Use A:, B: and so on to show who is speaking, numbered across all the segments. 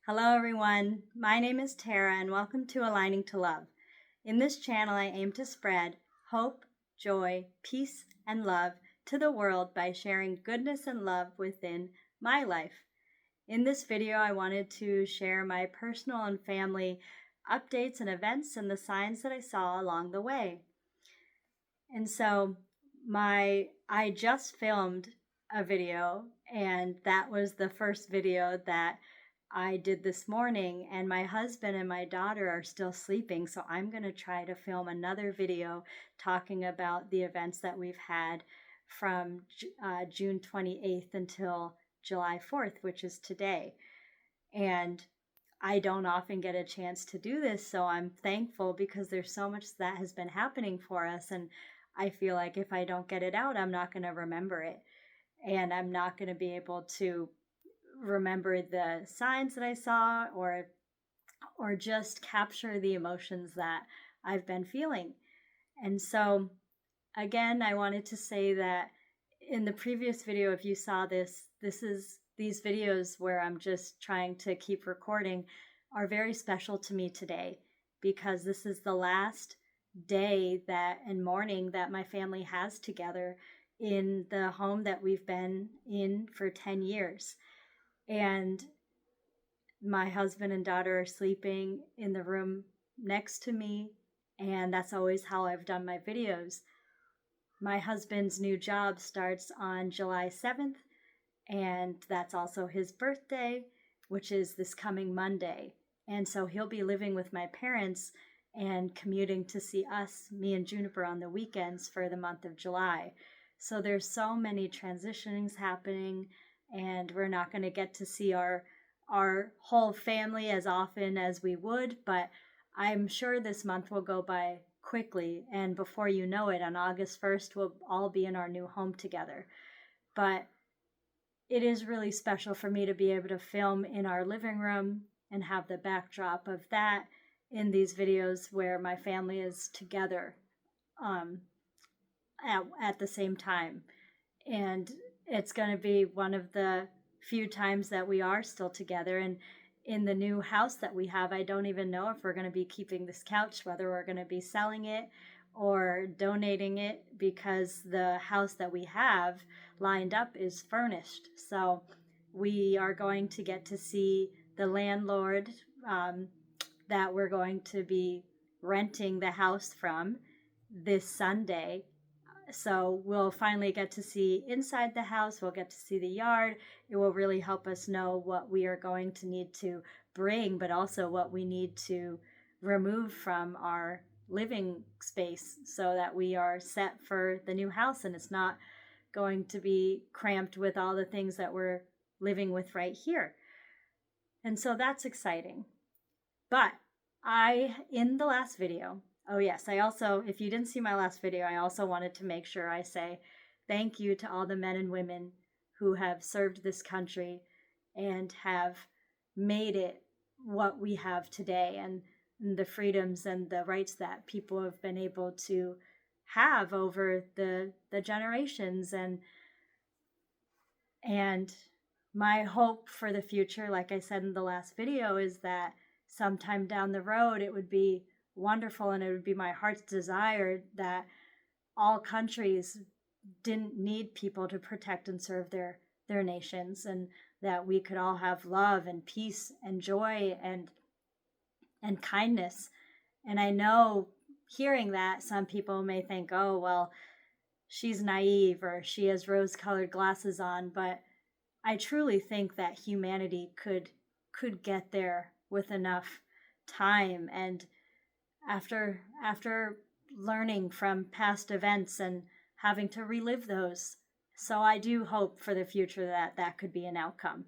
A: Hello everyone, my name is Tara and welcome to Aligning to Love. In this channel I aim to spread hope, joy, peace, and love to the world by sharing goodness and love within my life. In this video I wanted to share my personal and family updates and events and the signs that I saw along the way. And so I just filmed a video, and that was the first video that I did this morning, and my husband and my daughter are still sleeping, so I'm going to try to film another video talking about the events that we've had from June 28th until July 4th, which is today. And I don't often get a chance to do this, so I'm thankful because there's so much that has been happening for us, and I feel like if I don't get it out, I'm not going to remember it, and I'm not going to be able to remember the signs that I saw or just capture the emotions that I've been feeling. And so again, I wanted to say that in the previous video, if you saw these videos where I'm just trying to keep recording are very special to me today, because this is the last day and morning that my family has together in the home that we've been in for 10 years. And my husband and daughter are sleeping in the room next to me, and that's always how I've done my videos. My husband's new job starts on July 7th, and that's also his birthday, which is this coming Monday. And so he'll be living with my parents and commuting to see us, me and Juniper, on the weekends for the month of July. So there's so many transitionings happening, and we're not going to get to see our whole family as often as we would, but I'm sure this month will go by quickly, and before you know it, on August 1st, we'll all be in our new home together. But it is really special for me to be able to film in our living room and have the backdrop of that in these videos where my family is together at the same time. And it's going to be one of the few times that we are still together. And in the new house that we have, I don't even know if we're going to be keeping this couch, whether we're going to be selling it or donating it, because the house that we have lined up is furnished. So we are going to get to see the landlord that we're going to be renting the house from this Sunday. So we'll finally get to see inside the house. We'll get to see the yard. It will really help us know what we are going to need to bring, but also what we need to remove from our living space so that we are set for the new house and it's not going to be cramped with all the things that we're living with right here. And so that's exciting. But in the last video, oh yes, I also, if you didn't see my last video, I also wanted to make sure I say thank you to all the men and women who have served this country and have made it what we have today, and the freedoms and the rights that people have been able to have over the generations. And my hope for the future, like I said in the last video, is that sometime down the road it would be wonderful, and it would be my heart's desire that all countries didn't need people to protect and serve their nations, and that we could all have love and peace and joy and kindness. And I know, hearing that, some people may think, oh, well, she's naive or she has rose-colored glasses on, but I truly think that humanity could get there with enough time, and after learning from past events and having to relive those. So I do hope for the future that could be an outcome.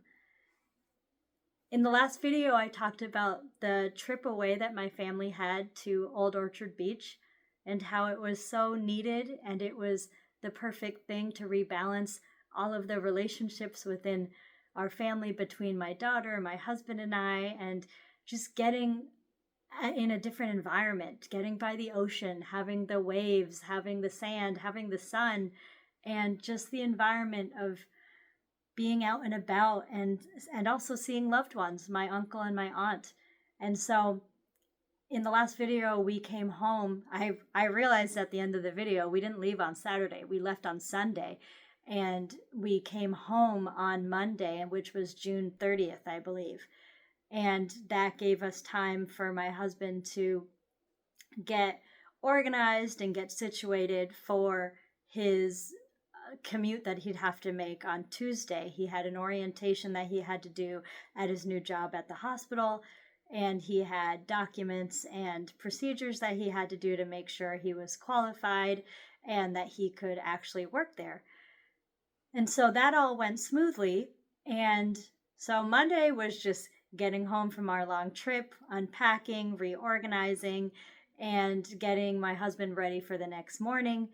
A: In the last video, I talked about the trip away that my family had to Old Orchard Beach and how it was so needed, and it was the perfect thing to rebalance all of the relationships within our family, between my daughter, my husband, and I, and just getting in a different environment, getting by the ocean, having the waves, having the sand, having the sun, and just the environment of being out and about, and also seeing loved ones, my uncle and my aunt. And so in the last video we came home, I realized at the end of the video we didn't leave on Saturday. We left on Sunday, and we came home on Monday, which was June 30th, I believe. And that gave us time for my husband to get organized and get situated for his commute that he'd have to make on Tuesday. He had an orientation that he had to do at his new job at the hospital, and he had documents and procedures that he had to do to make sure he was qualified and that he could actually work there. And so that all went smoothly. And so Monday was just getting home from our long trip, unpacking, reorganizing, and getting my husband ready for the next morning.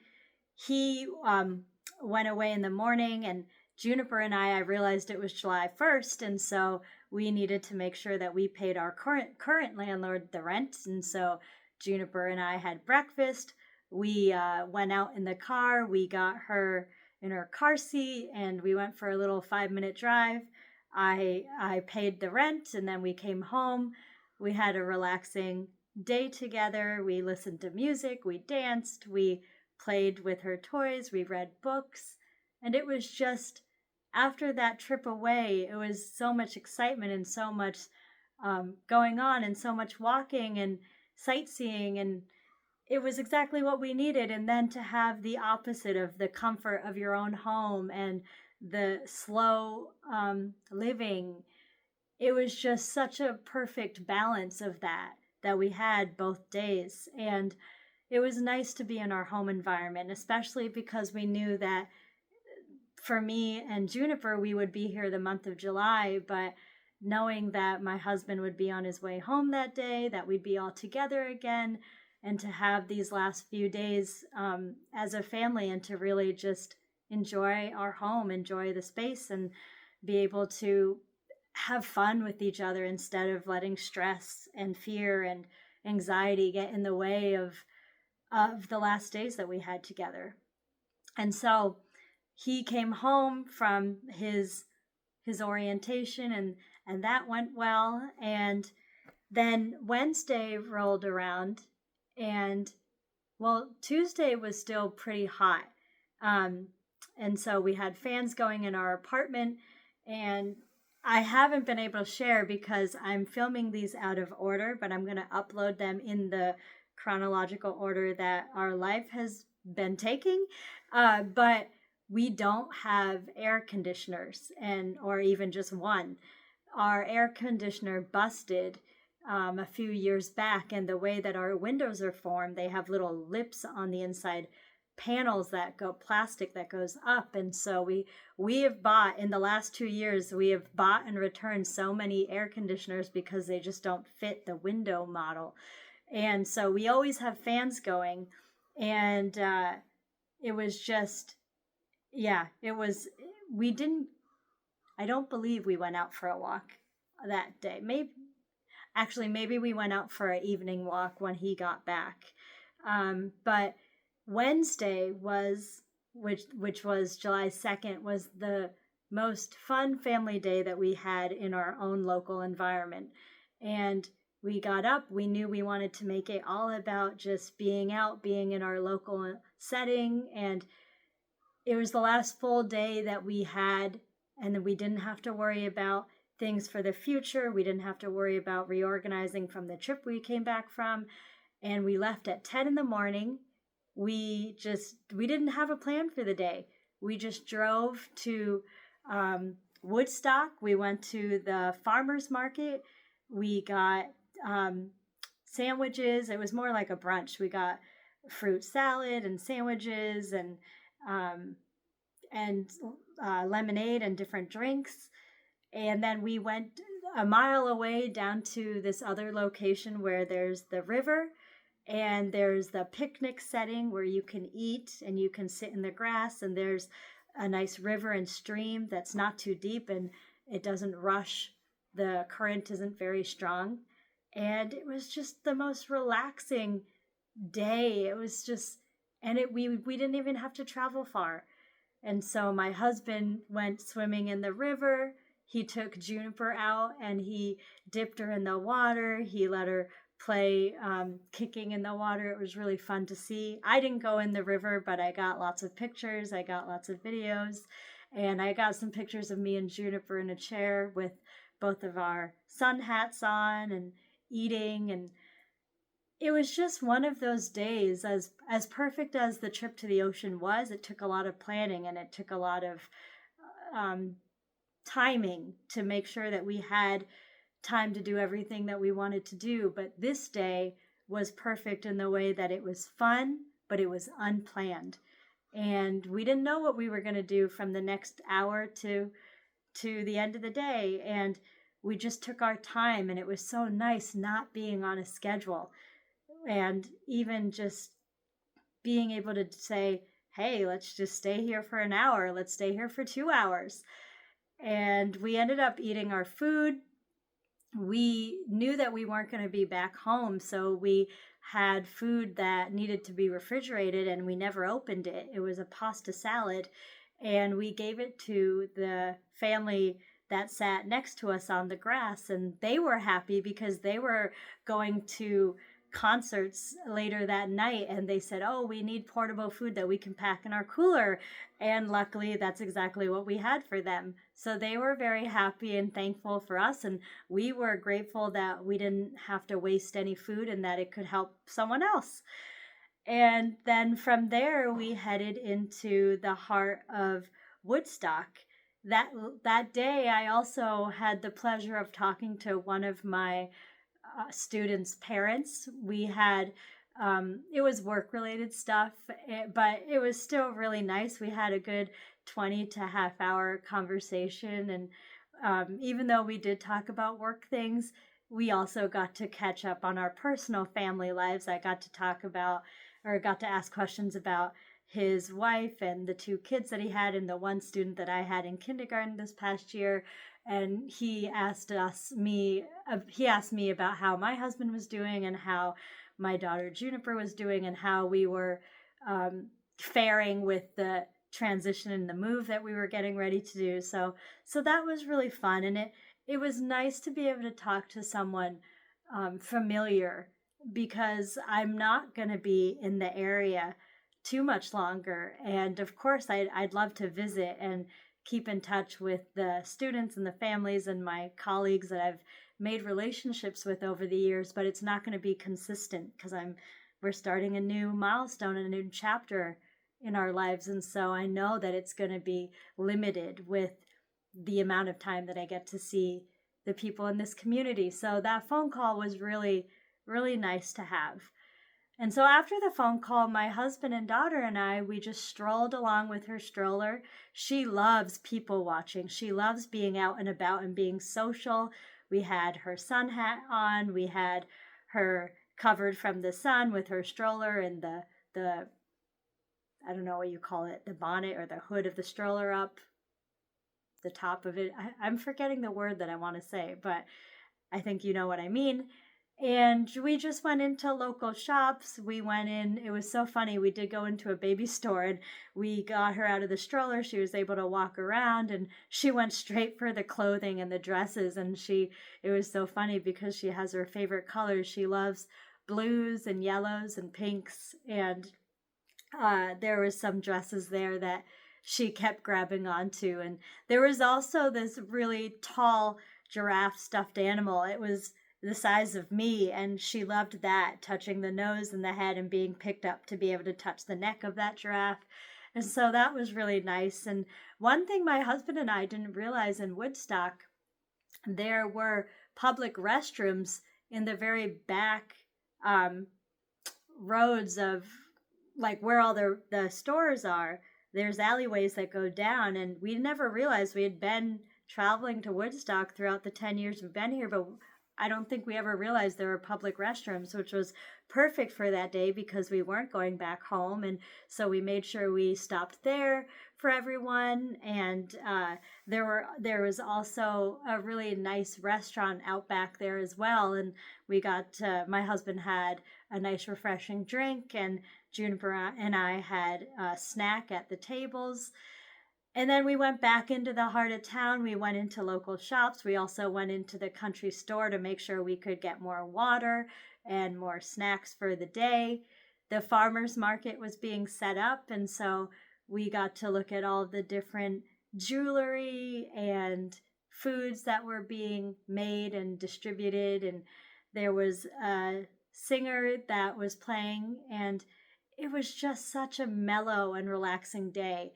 A: He went away in the morning, and Juniper and I realized it was July 1st, and so we needed to make sure that we paid our current landlord the rent. And so Juniper and I had breakfast. We went out in the car. We got her in her car seat, and we went for a little 5-minute drive. I paid the rent, and then we came home. We had a relaxing day together. We listened to music. We danced. We played with her toys. We read books. And it was just, after that trip away, it was so much excitement and so much going on and so much walking and sightseeing, and it was exactly what we needed. And then to have the opposite of the comfort of your own home and the slow living, it was just such a perfect balance of that we had both days. And it was nice to be in our home environment, especially because we knew that for me and Juniper, we would be here the month of July, but knowing that my husband would be on his way home that day, that we'd be all together again, and to have these last few days as a family, and to really just enjoy our home, enjoy the space, and be able to have fun with each other instead of letting stress and fear and anxiety get in the way of the last days that we had together. And so he came home from his orientation, and that went well. And then Wednesday rolled around, and well, Tuesday was still pretty hot. And so we had fans going in our apartment, and I haven't been able to share because I'm filming these out of order, but I'm going to upload them in the chronological order that our life has been taking. But we don't have air conditioners, or even just one. Our air conditioner busted a few years back, and the way that our windows are formed, they have little lips on the inside, panels that go plastic that goes up. And so we have bought, in the last 2 years, we have bought and returned so many air conditioners because they just don't fit the window model. And so we always have fans going, and it was just, yeah, it was, I don't believe we went out for a walk that day. Maybe we went out for an evening walk when he got back. But Wednesday which was July 2nd, was the most fun family day that we had in our own local environment. And we got up, we knew we wanted to make it all about just being out, being in our local setting. And it was the last full day that we had, and then we didn't have to worry about things for the future. We didn't have to worry about reorganizing from the trip we came back from. And we left at 10 in the morning. We didn't have a plan for the day. We just drove to Woodstock. We went to the farmer's market. We got sandwiches. It was more like a brunch. We got fruit salad and sandwiches and lemonade and different drinks. And then we went a mile away down to this other location where there's the river, and there's the picnic setting where you can eat and you can sit in the grass, and there's a nice river and stream that's not too deep, and it doesn't rush. The current isn't very strong. And it was just the most relaxing day. It was just, and we didn't even have to travel far. And so my husband went swimming in the river. He took Juniper out and he dipped her in the water. He let her play kicking in the water. It was really fun to see. I didn't go in the river, but I got lots of pictures. I got lots of videos. And I got some pictures of me and Juniper in a chair with both of our sun hats on and eating. And it was just one of those days, as perfect as the trip to the ocean was. It took a lot of planning and it took a lot of um, timing to make sure that we had time to do everything that we wanted to do. But this day was perfect in the way that it was fun, but it was unplanned. And we didn't know what we were going to do from the next hour to the end of the day. And we just took our time, and it was so nice not being on a schedule. And even just being able to say, hey, let's just stay here for an hour. Let's stay here for 2 hours. And we ended up eating our food. We knew that we weren't going to be back home, so we had food that needed to be refrigerated, and we never opened it. It was a pasta salad, and we gave it to the family that sat next to us on the grass, and they were happy because they were going to concerts later that night, and they said, oh, we need portable food that we can pack in our cooler. And luckily that's exactly what we had for them. So they were very happy and thankful for us, and we were grateful that we didn't have to waste any food and that it could help someone else. And then from there we headed into the heart of Woodstock. That day I also had the pleasure of talking to one of my students' parents. We had it was work related stuff, but it was still really nice. We had a good 20 to half hour conversation, and even though we did talk about work things, we also got to catch up on our personal family lives. I got to talk about, or got to ask questions about his wife and the 2 kids that he had, and the one student that I had in kindergarten this past year. And he asked me about how my husband was doing and how my daughter Juniper was doing and how we were faring with the transition and the move that we were getting ready to do. So that was really fun, and it was nice to be able to talk to someone familiar, because I'm not going to be in the area too much longer. And of course, I'd love to visit and keep in touch with the students and the families and my colleagues that I've made relationships with over the years, but it's not going to be consistent because we're starting a new milestone and a new chapter in our lives. And so I know that it's going to be limited with the amount of time that I get to see the people in this community. So that phone call was really, really nice to have. And so after the phone call, my husband and daughter and I, we just strolled along with her stroller. She loves people watching. She loves being out and about and being social. We had her sun hat on. We had her covered from the sun with her stroller and the I don't know what you call it, the bonnet or the hood of the stroller up, the top of it. I'm forgetting the word that I want to say, but I think you know what I mean. And we just went into local shops. We went in, it was so funny. We did go into a baby store and we got her out of the stroller. She was able to walk around, and she went straight for the clothing and the dresses. And it was so funny because she has her favorite colors. She loves blues and yellows and pinks. And there was some dresses there that she kept grabbing onto. And there was also this really tall giraffe stuffed animal. It was the size of me, and she loved that, touching the nose and the head and being picked up to be able to touch the neck of that giraffe. And so that was really nice. And one thing my husband and I didn't realize in Woodstock, there were public restrooms in the very back roads of, like, where all the stores are. There's alleyways that go down, and we never realized we had been traveling to Woodstock throughout the 10 years we've been here, but I don't think we ever realized there were public restrooms, which was perfect for that day because we weren't going back home. And so we made sure we stopped there for everyone. And there was also a really nice restaurant out back there as well. And my husband had a nice refreshing drink, and Juniper and I had a snack at the tables. And then we went back into the heart of town. We went into local shops. We also went into the country store to make sure we could get more water and more snacks for the day. The farmers market was being set up, and so we got to look at all the different jewelry and foods that were being made and distributed. And there was a singer that was playing, and it was just such a mellow and relaxing day.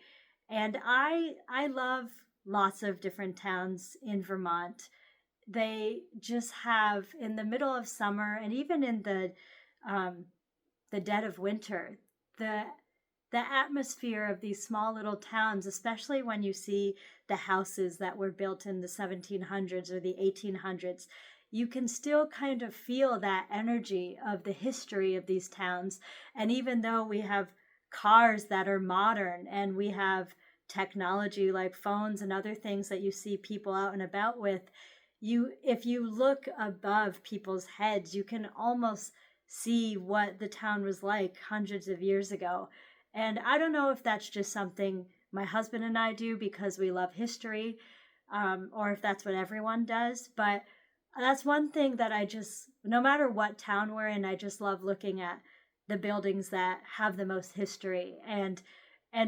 A: And I love lots of different towns in Vermont. They just have, in the middle of summer and even in the dead of winter, the the atmosphere of these small little towns, especially when you see the houses that were built in the 1700s or the 1800s, you can still kind of feel that energy of the history of these towns. And even though we have cars that are modern and we have technology like phones and other things that you see people out and about with, if you look above people's heads, you can almost see what the town was like hundreds of years ago. And I don't know if that's just something my husband and I do because we love history, or if that's what everyone does. But that's one thing that I just, no matter what town we're in, I just love looking at the buildings that have the most history, and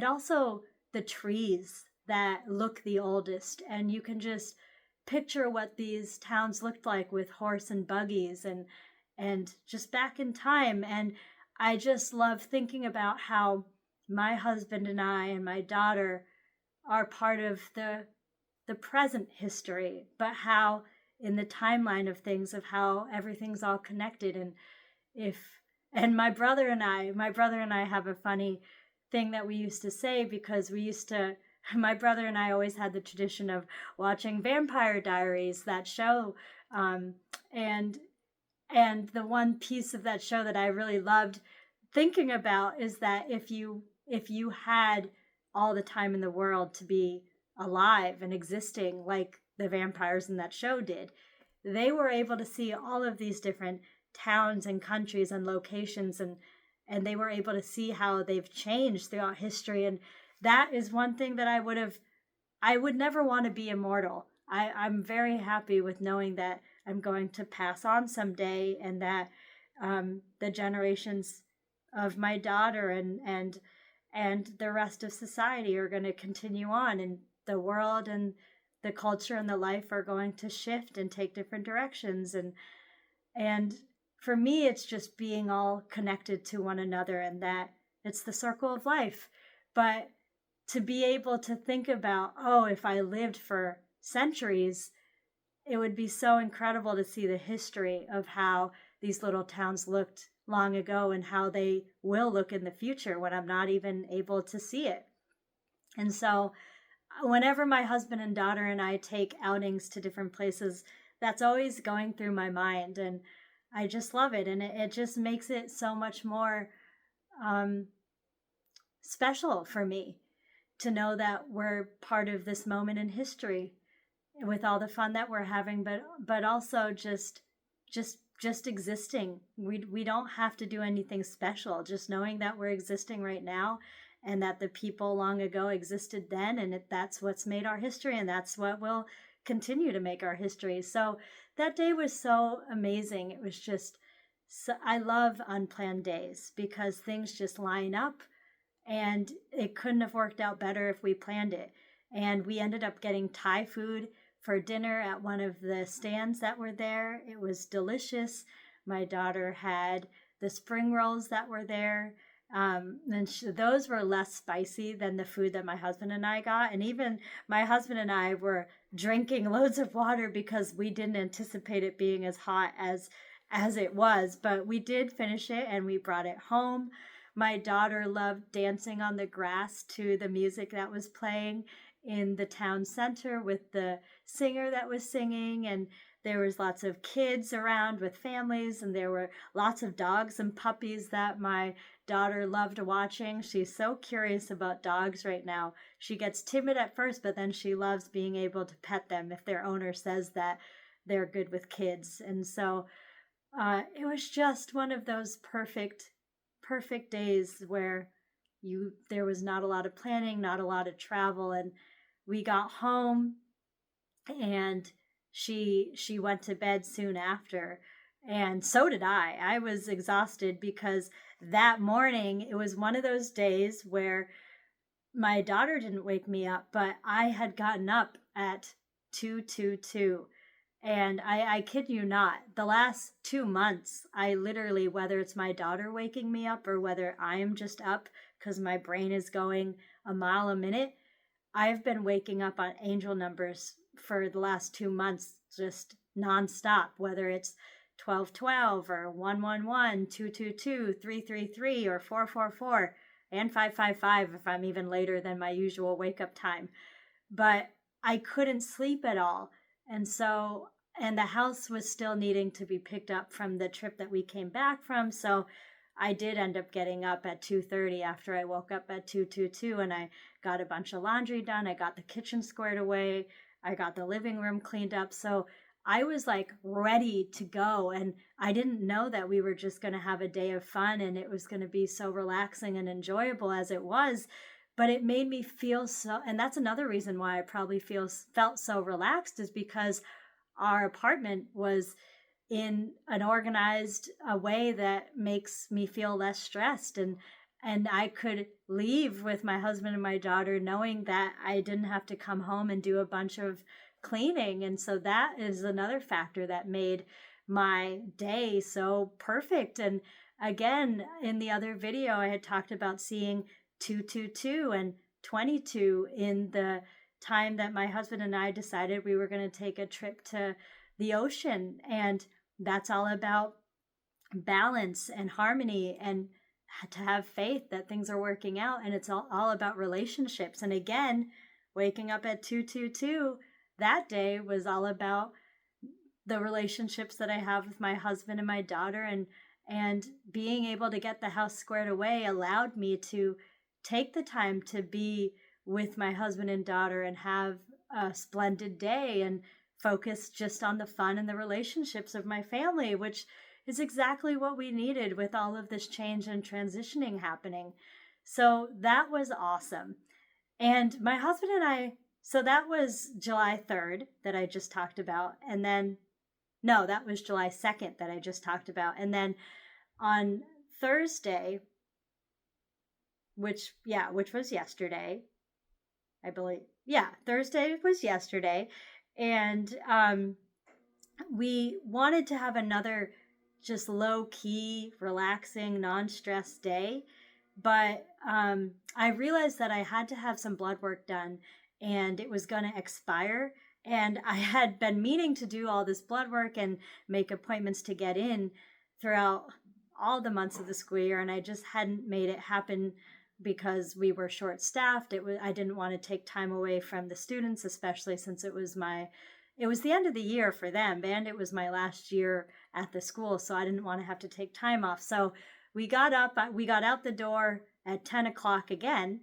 A: also the trees that look the oldest. And you can just picture what these towns looked like with horse and buggies and just back in time. And I just love thinking about how my husband and I and my daughter are part of the present history, but how in the timeline of things, of how everything's all connected. And if and my brother and I have a funny thing that we used to say, because we used to my brother and I always had the tradition of watching Vampire Diaries, that show, and the one piece of that show that I really loved thinking about is that if you had all the time in the world to be alive and existing like the vampires in that show did, they were able to see all of these different towns and countries and locations, and they were able to see how they've changed throughout history. And that is one thing that I would never want to be immortal. I'm very happy with knowing that I'm going to pass on someday, and that the generations of my daughter and the rest of society are going to continue on, and the world and the culture and the life are going to shift and take different directions. And for me, it's just being all connected to one another, and that it's the circle of life. But to be able to think about, oh, if I lived for centuries, it would be so incredible to see the history of how these little towns looked long ago and how they will look in the future when I'm not even able to see it. And so whenever my husband and daughter and I take outings to different places, that's always going through my mind. And I just love it. And it just makes it so much more special for me to know that we're part of this moment in history with all the fun that we're having, but also just existing. We don't have to do anything special. Just knowing that we're existing right now, and that the people long ago existed then, and that's what's made our history, and that's what will continue to make our history. So that day was so amazing. It was just I love unplanned days because things just line up, and it couldn't have worked out better if we planned it. And we ended up getting Thai food for dinner at one of the stands that were there. It was delicious. My daughter had the spring rolls that were there. Those were less spicy than the food that my husband and I got. And even my husband and I were drinking loads of water because we didn't anticipate it being as hot as it was. But we did finish it and we brought it home. My daughter loved dancing on the grass to the music that was playing in the town center with the singer that was singing, and there was lots of kids around with families, and there were lots of dogs and puppies that my daughter loved watching. She's so curious about dogs right now. She gets timid at first, but then she loves being able to pet them if their owner says that they're good with kids. And so it was just one of those perfect days where there was not a lot of planning, not a lot of travel. And we got home, and she went to bed soon after, and so did I was exhausted because that morning it was one of those days where my daughter didn't wake me up, but I had gotten up at 2:22. And I kid you not, the last 2 months, I literally, whether it's my daughter waking me up or whether I am just up because my brain is going a mile a minute, I've been waking up on angel numbers for the last 2 months, just nonstop, whether it's 1212 or 111, 222, 333, or 444, and 555 if I'm even later than my usual wake up time. But I couldn't sleep at all. And the house was still needing to be picked up from the trip that we came back from. So I did end up getting up at 2:30 after I woke up at 2:22, and I got a bunch of laundry done. I got the kitchen squared away. I got the living room cleaned up. So I was like ready to go, and I didn't know that we were just going to have a day of fun and it was going to be so relaxing and enjoyable as it was. But it made me feel so, and that's another reason why I probably felt so relaxed, is because our apartment was in an organized way that makes me feel less stressed, and I could leave with my husband and my daughter knowing that I didn't have to come home and do a bunch of cleaning. And so that is another factor that made my day so perfect. And again, in the other video, I had talked about seeing 222 and 22 in the time that my husband and I decided we were going to take a trip to the ocean. And that's all about balance and harmony, and to have faith that things are working out. And it's all about relationships. And again, waking up at 222 that day was all about the relationships that I have with my husband and my daughter, and being able to get the house squared away allowed me to take the time to be with my husband and daughter and have a splendid day and focus just on the fun and the relationships of my family, which is exactly what we needed with all of this change and transitioning happening. So that was awesome. And my husband and I, so that was July 3rd that I just talked about. And then, no, that was July 2nd that I just talked about. And then on Thursday, which was yesterday, I believe. Yeah, Thursday was yesterday. And we wanted to have another just low-key, relaxing, non-stress day. But I realized that I had to have some blood work done, and it was going to expire. And I had been meaning to do all this blood work and make appointments to get in throughout all the months of the school year, and I just hadn't made it happen because we were short-staffed. I didn't want to take time away from the students, especially since it was the end of the year for them, and it was my last year at the school, so I didn't want to have to take time off. So we got out the door at 10 o'clock again,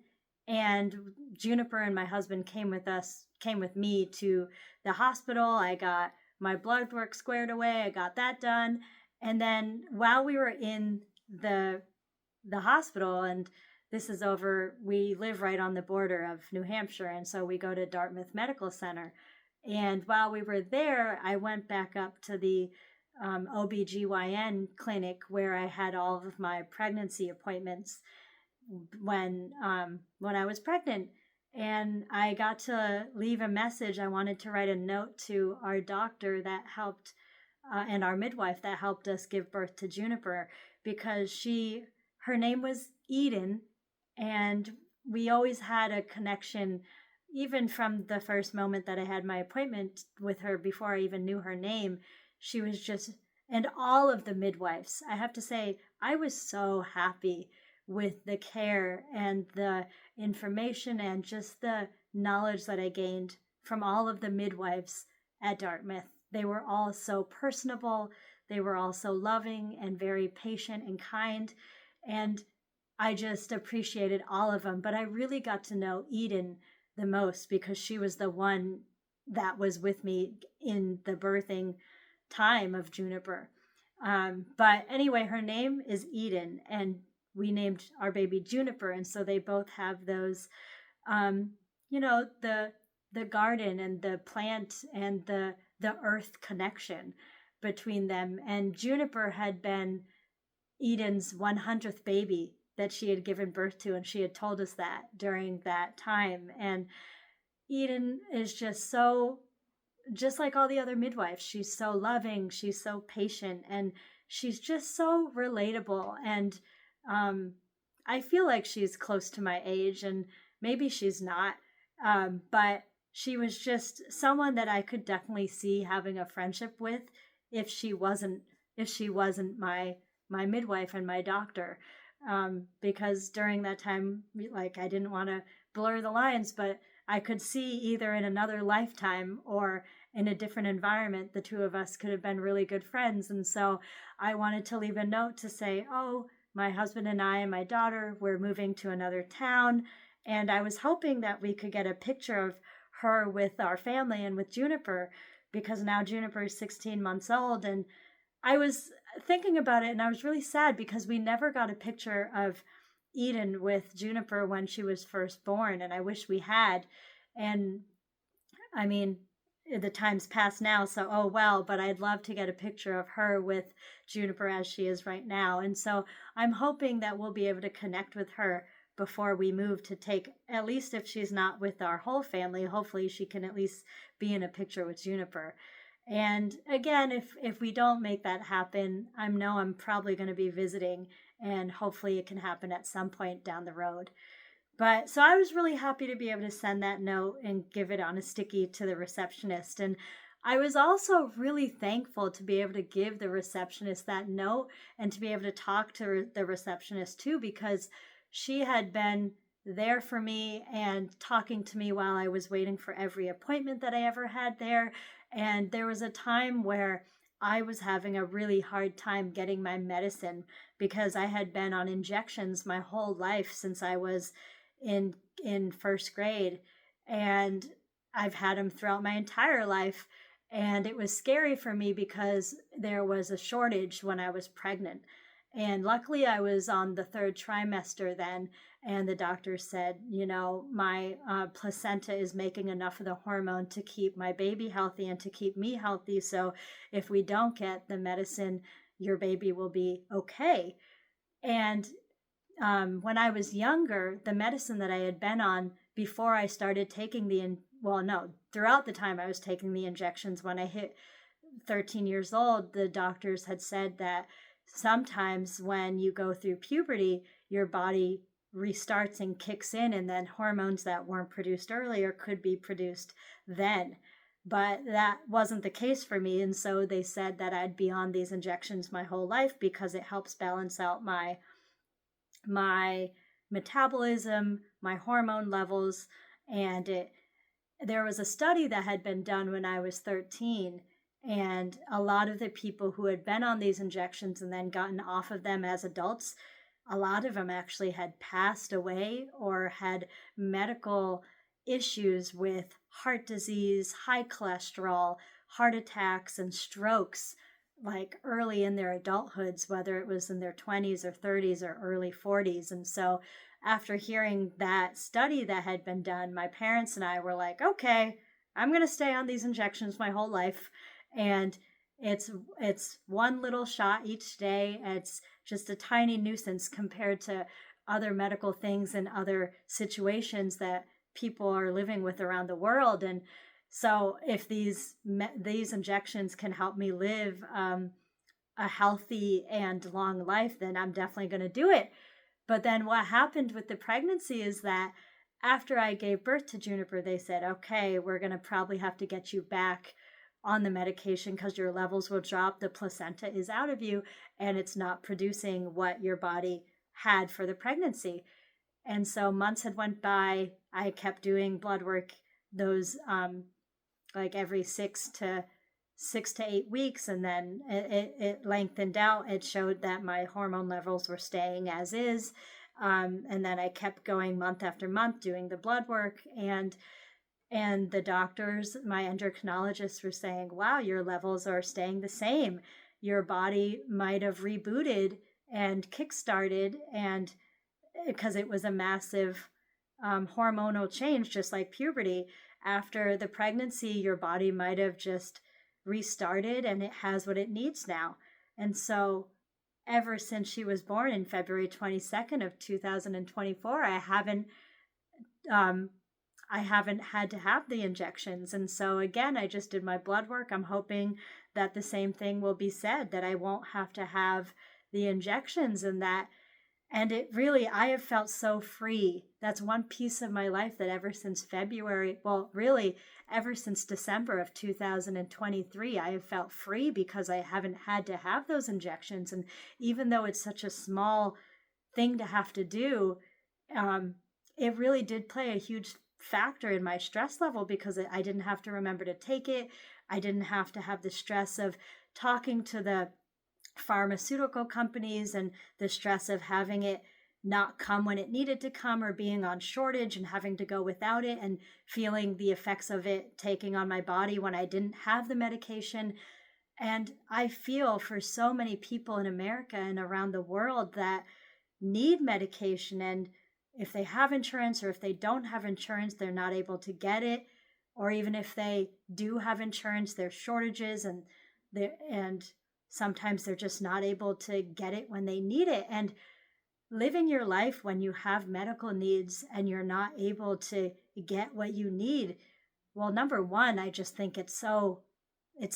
A: and Juniper and my husband came with me to the hospital. I got my blood work squared away. I got that done. And then while we were in the hospital, and this is over, we live right on the border of New Hampshire, and so we go to Dartmouth Medical Center. And while we were there, I went back up to the OBGYN clinic where I had all of my pregnancy appointments when I was pregnant. And I got to leave a message. I wanted to write a note to our doctor that helped and our midwife that helped us give birth to Juniper, because her name was Eden, and we always had a connection, even from the first moment that I had my appointment with her, before I even knew her name. She was just, and all of the midwives, I have to say, I was so happy with the care and the information and just the knowledge that I gained from all of the midwives at Dartmouth. They were all so personable. They were all so loving and very patient and kind. And I just appreciated all of them. But I really got to know Eden the most because she was the one that was with me in the birthing time of Juniper. But anyway, her name is Eden. And we named our baby Juniper. And so they both have those, the garden and the plant and the earth connection between them. And Juniper had been Eden's 100th baby that she had given birth to, and she had told us that during that time. And Eden is just like all the other midwives. She's so loving, she's so patient, and she's just so relatable. And I feel like she's close to my age, and maybe she's not, but she was just someone that I could definitely see having a friendship with if she wasn't my midwife and my doctor. Because during that time, like, I didn't want to blur the lines, but I could see either in another lifetime or in a different environment, the two of us could have been really good friends. And so I wanted to leave a note to say, oh, my husband and I and my daughter, we're moving to another town. And I was hoping that we could get a picture of her with our family and with Juniper, because now Juniper is 16 months old. And I was thinking about it, and I was really sad because we never got a picture of Eden with Juniper when she was first born, and I wish we had. And I mean, the time's passed now, so oh well, but I'd love to get a picture of her with Juniper as she is right now. And so I'm hoping that we'll be able to connect with her before we move, to take, at least if she's not with our whole family, hopefully she can at least be in a picture with Juniper. And again, if we don't make that happen, I know I'm probably going to be visiting, and hopefully it can happen at some point down the road. But so I was really happy to be able to send that note and give it on a sticky to the receptionist. And I was also really thankful to be able to give the receptionist that note and to be able to talk to the receptionist too, because she had been there for me and talking to me while I was waiting for every appointment that I ever had there. And there was a time where I was having a really hard time getting my medicine because I had been on injections my whole life since I was in first grade, and I've had them throughout my entire life. And it was scary for me because there was a shortage when I was pregnant. And luckily I was on the third trimester then, and the doctor said, my placenta is making enough of the hormone to keep my baby healthy and to keep me healthy. So if we don't get the medicine, your baby will be okay. And when I was younger, the medicine that I had been on before I started taking throughout the time I was taking the injections, when I hit 13 years old, the doctors had said that sometimes when you go through puberty, your body restarts and kicks in, and then hormones that weren't produced earlier could be produced then. But that wasn't the case for me. And so they said that I'd be on these injections my whole life because it helps balance out my metabolism, my hormone levels. And there was a study that had been done when I was 13, and a lot of the people who had been on these injections and then gotten off of them as adults, a lot of them actually had passed away or had medical issues with heart disease, high cholesterol, heart attacks, and strokes, like early in their adulthoods, whether it was in their 20s or 30s or early 40s. And so after hearing that study that had been done, my parents and I were like, okay, I'm going to stay on these injections my whole life. And it's one little shot each day. It's just a tiny nuisance compared to other medical things and other situations that people are living with around the world. And so if these injections can help me live a healthy and long life, then I'm definitely going to do it. But then what happened with the pregnancy is that after I gave birth to Juniper, they said, okay, we're going to probably have to get you back on the medication because your levels will drop. The placenta is out of you and it's not producing what your body had for the pregnancy. And so months had went by. I kept doing blood work, those like every 6 to 8 weeks, and then it lengthened out. It showed that my hormone levels were staying as is. And then I kept going month after month doing the blood work, and the doctors, my endocrinologists, were saying, wow, your levels are staying the same. Your body might have rebooted and kickstarted, and because it was a massive hormonal change, just like puberty. After the pregnancy, your body might have just restarted and it has what it needs now. And so ever since she was born in February 22nd of 2024, um, I haven't had to have the injections. And so again, I just did my blood work. I'm hoping that the same thing will be said, that I won't have to have the injections, and it really, I have felt so free. That's one piece of my life that ever since February, well, really, ever since December of 2023, I have felt free because I haven't had to have those injections. And even though it's such a small thing to have to do, it really did play a huge factor in my stress level because I didn't have to remember to take it. I didn't have to have the stress of talking to the pharmaceutical companies and the stress of having it not come when it needed to come, or being on shortage and having to go without it, and feeling the effects of it taking on my body when I didn't have the medication. And I feel for so many people in America and around the world that need medication, and if they have insurance or if they don't have insurance, they're not able to get it, or even if they do have insurance, there's shortages, and sometimes they're just not able to get it when they need it. And living your life when you have medical needs and you're not able to get what you need, well, number one, I just think it's so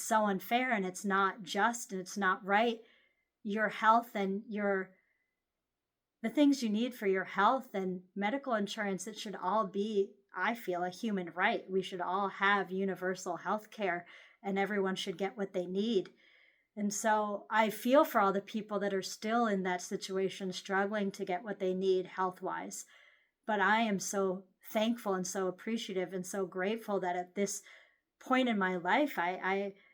A: unfair, and it's not just, and it's not right. Your health and the things you need for your health and medical insurance, it should all be, I feel, a human right. We should all have universal health care, and everyone should get what they need. And so I feel for all the people that are still in that situation, struggling to get what they need health-wise. But I am so thankful and so appreciative and so grateful that at this point in my life,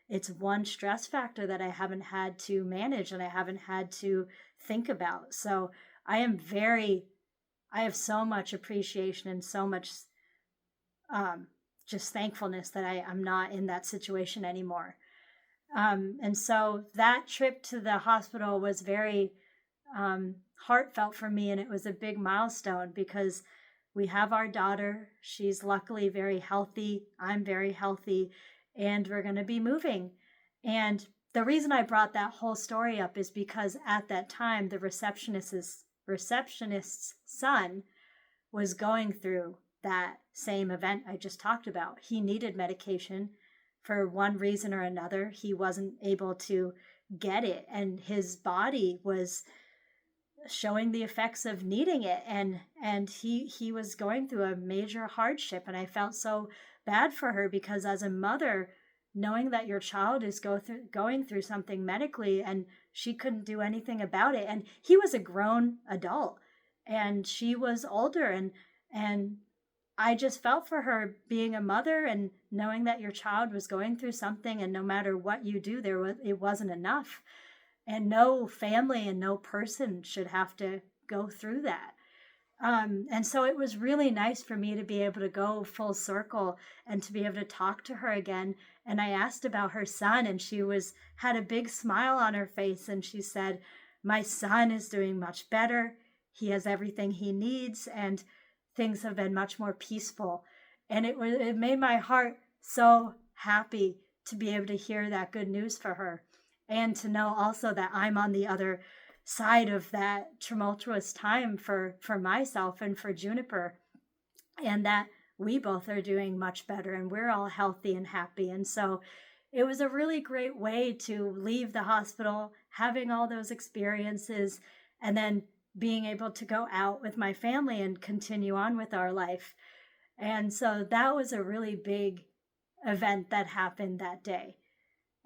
A: it's one stress factor that I haven't had to manage and I haven't had to think about. So I have so much appreciation and so much just thankfulness that I'm not in that situation anymore. And so that trip to the hospital was very heartfelt for me, and it was a big milestone because we have our daughter. She's luckily very healthy. I'm very healthy, and we're going to be moving. And the reason I brought that whole story up is because at that time, the receptionist's son was going through that same event I just talked about. He needed medication. For one reason or another, he wasn't able to get it, and his body was showing the effects of needing it, and he was going through a major hardship. And I felt so bad for her, because as a mother, knowing that your child is going through something medically and she couldn't do anything about it, and he was a grown adult and she was older, and I just felt for her, being a mother and knowing that your child was going through something, and no matter what you do, it wasn't enough. And no family and no person should have to go through that. And so it was really nice for me to be able to go full circle and to be able to talk to her again. And I asked about her son, and she had a big smile on her face, and she said, "My son is doing much better. He has everything he needs, and things have been much more peaceful." And it made my heart so happy to be able to hear that good news for her, and to know also that I'm on the other side of that tumultuous time for myself and for Juniper, and that we both are doing much better and we're all healthy and happy. And so it was a really great way to leave the hospital, having all those experiences, and then being able to go out with my family and continue on with our life. And so that was a really big event that happened that day.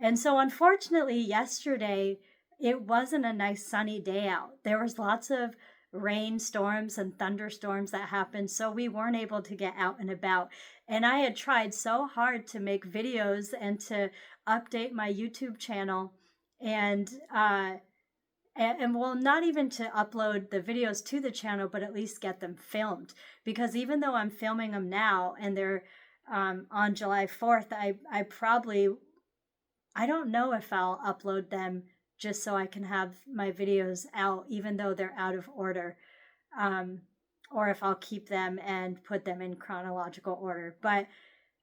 A: And so unfortunately, yesterday, it wasn't a nice sunny day out. There was lots of rainstorms and thunderstorms that happened, so we weren't able to get out and about. And I had tried so hard to make videos and to update my YouTube channel, and well, not even to upload the videos to the channel, but at least get them filmed. Because even though I'm filming them now and they're on July 4th, I don't know if I'll upload them just so I can have my videos out, even though they're out of order. Or if I'll keep them and put them in chronological order. But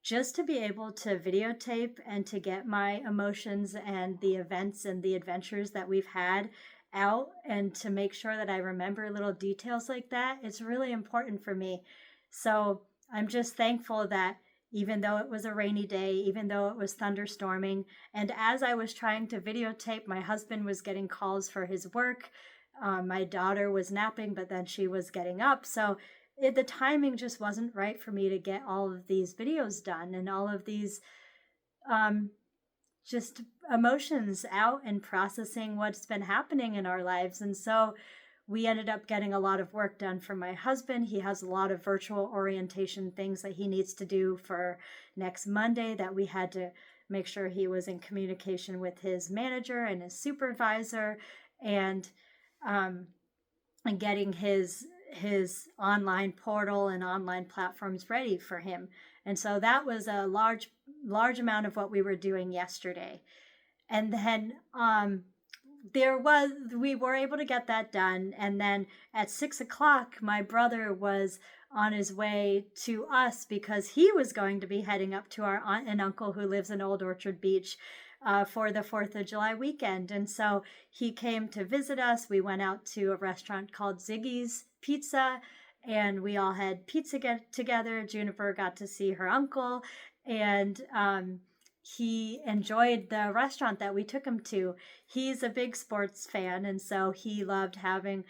A: just to be able to videotape and to get my emotions and the events and the adventures that we've had out, and to make sure that I remember little details like that, it's really important for me. So I'm just thankful that even though it was a rainy day, even though it was thunderstorming, and as I was trying to videotape, my husband was getting calls for his work. My daughter was napping, but then she was getting up. So the timing just wasn't right for me to get all of these videos done and all of these just emotions out and processing what's been happening in our lives. And so we ended up getting a lot of work done for my husband. He has a lot of virtual orientation things that he needs to do for next Monday that we had to make sure he was in communication with his manager and his supervisor, and getting his online portal and online platforms ready for him. And so that was a large amount of what we were doing yesterday. And then we were able to get that done. And then at 6 o'clock, my brother was on his way to us because he was going to be heading up to our aunt and uncle who lives in Old Orchard Beach for the 4th of July weekend. And so he came to visit us. We went out to a restaurant called Ziggy's Pizza, and we all had pizza together. Juniper got to see her uncle, and he enjoyed the restaurant that we took him to. He's a big sports fan, and so he loved having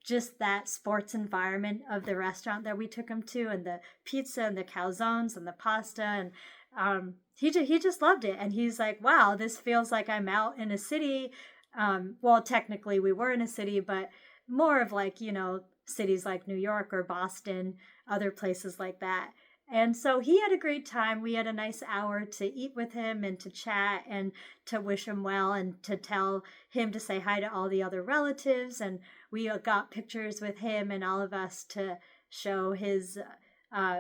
A: just that sports environment of the restaurant that we took him to, and the pizza and the calzones and the pasta, and he just loved it. And he's like, wow, this feels like I'm out in a city. Well, technically we were in a city, but more of like, cities like New York or Boston, other places like that. And so he had a great time. We had a nice hour to eat with him and to chat and to wish him well and to tell him to say hi to all the other relatives. And we got pictures with him and all of us to show his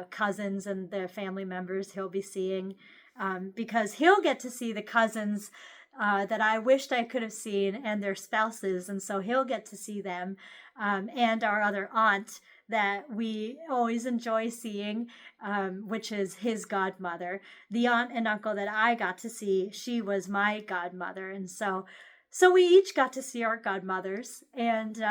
A: cousins and the family members he'll be seeing, because he'll get to see the cousins that I wished I could have seen and their spouses. And so he'll get to see them, and our other aunt that we always enjoy seeing, which is his godmother. The aunt and uncle that I got to see, she was my godmother. And so we each got to see our godmothers, and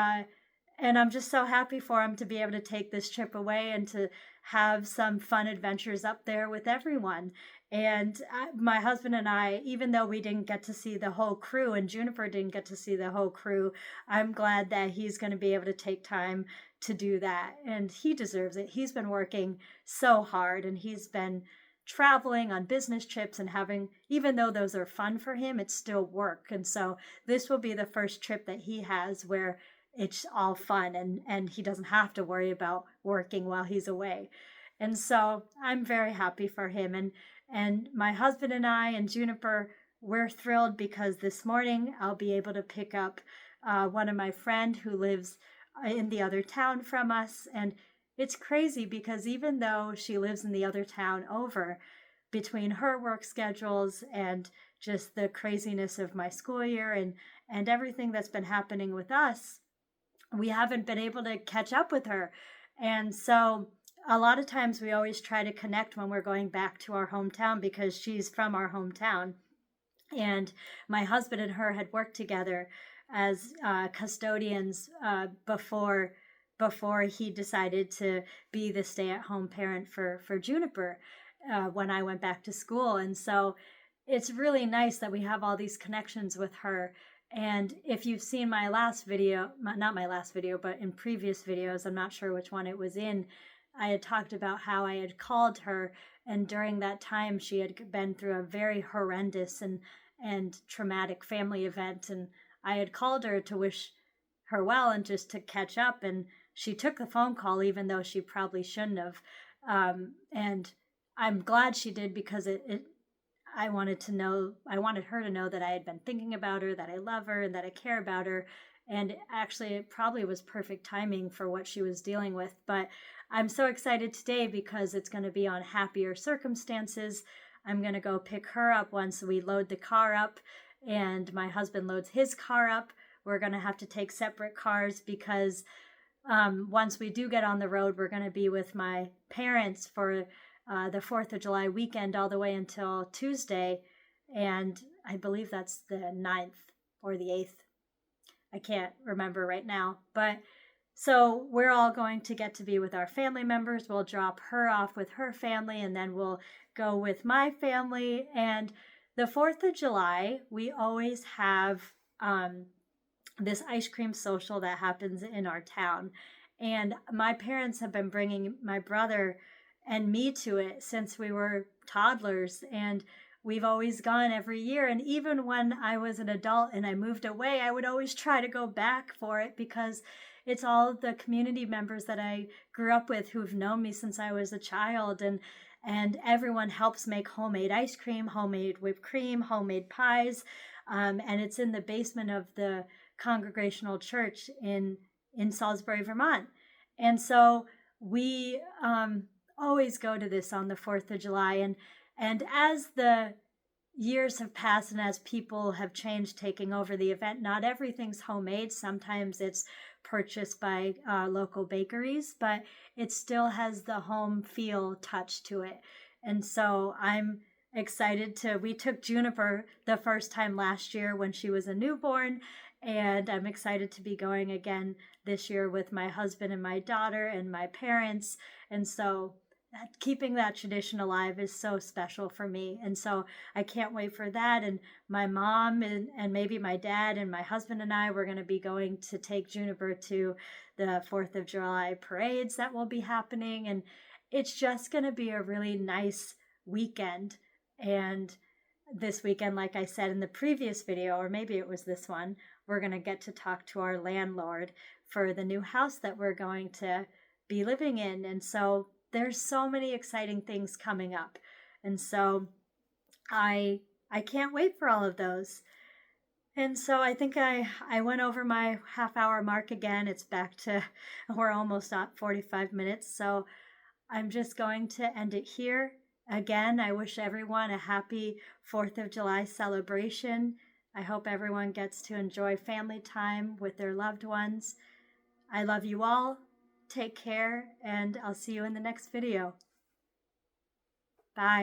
A: I'm just so happy for him to be able to take this trip away and to have some fun adventures up there with everyone. And my husband and I, even though we didn't get to see the whole crew and Juniper didn't get to see the whole crew, I'm glad that he's going to be able to take time to do that. And he deserves it. He's been working so hard, and he's been traveling on business trips and having, even though those are fun for him, it's still work. And so this will be the first trip that he has where it's all fun, and he doesn't have to worry about working while he's away. And so I'm very happy for him. And my husband and I and Juniper, we're thrilled because this morning I'll be able to pick up one of my friends who lives in the other town from us. And it's crazy because even though she lives in the other town over, between her work schedules and just the craziness of my school year and everything that's been happening with us, we haven't been able to catch up with her. And so a lot of times we always try to connect when we're going back to our hometown because she's from our hometown. And my husband and her had worked together as custodians before he decided to be the stay-at-home parent for Juniper when I went back to school. And so it's really nice that we have all these connections with her. And if you've seen my last video, not my last video, but in previous videos, I'm not sure which one it was in, I had talked about how I had called her, and during that time she had been through a very horrendous and traumatic family event, and I had called her to wish her well and just to catch up, and she took the phone call even though she probably shouldn't have. And I'm glad she did because I wanted her to know that I had been thinking about her, that I love her, and that I care about her. And actually, it probably was perfect timing for what she was dealing with. But I'm so excited today because it's going to be on Happier Circumstances. I'm going to go pick her up once we load the car up and my husband loads his car up. We're going to have to take separate cars because once we do get on the road, we're going to be with my parents for the 4th of July weekend all the way until Tuesday. And I believe that's the 9th or the 8th. I can't remember right now. But so we're all going to get to be with our family members. We'll drop her off with her family, and then we'll go with my family. And the 4th of July, we always have this ice cream social that happens in our town. And my parents have been bringing my brother and me to it since we were toddlers. And we've always gone every year. And even when I was an adult and I moved away, I would always try to go back for it because it's all the community members that I grew up with who've known me since I was a child. And everyone helps make homemade ice cream, homemade whipped cream, homemade pies. And it's in the basement of the Congregational Church in Salisbury, Vermont. And so we always go to this on the 4th of July. And as the years have passed and as people have changed taking over the event, not everything's homemade. Sometimes it's purchased by local bakeries, but it still has the home feel touch to it. And so I'm excited we took Juniper the first time last year when she was a newborn, and I'm excited to be going again this year with my husband and my daughter and my parents. And so keeping that tradition alive is so special for me. And so I can't wait for that. And my mom and maybe my dad and my husband and I, we're going to be going to take Juniper to the 4th of July parades that will be happening. And it's just going to be a really nice weekend. And this weekend, like I said in the previous video, or maybe it was this one, we're going to get to talk to our landlord for the new house that we're going to be living in. And so there's so many exciting things coming up. And so I can't wait for all of those. And so I think I went over my half-hour mark again. It's back to, we're almost at 45 minutes. So I'm just going to end it here. Again, I wish everyone a happy 4th of July celebration. I hope everyone gets to enjoy family time with their loved ones. I love you all. Take care, and I'll see you in the next video.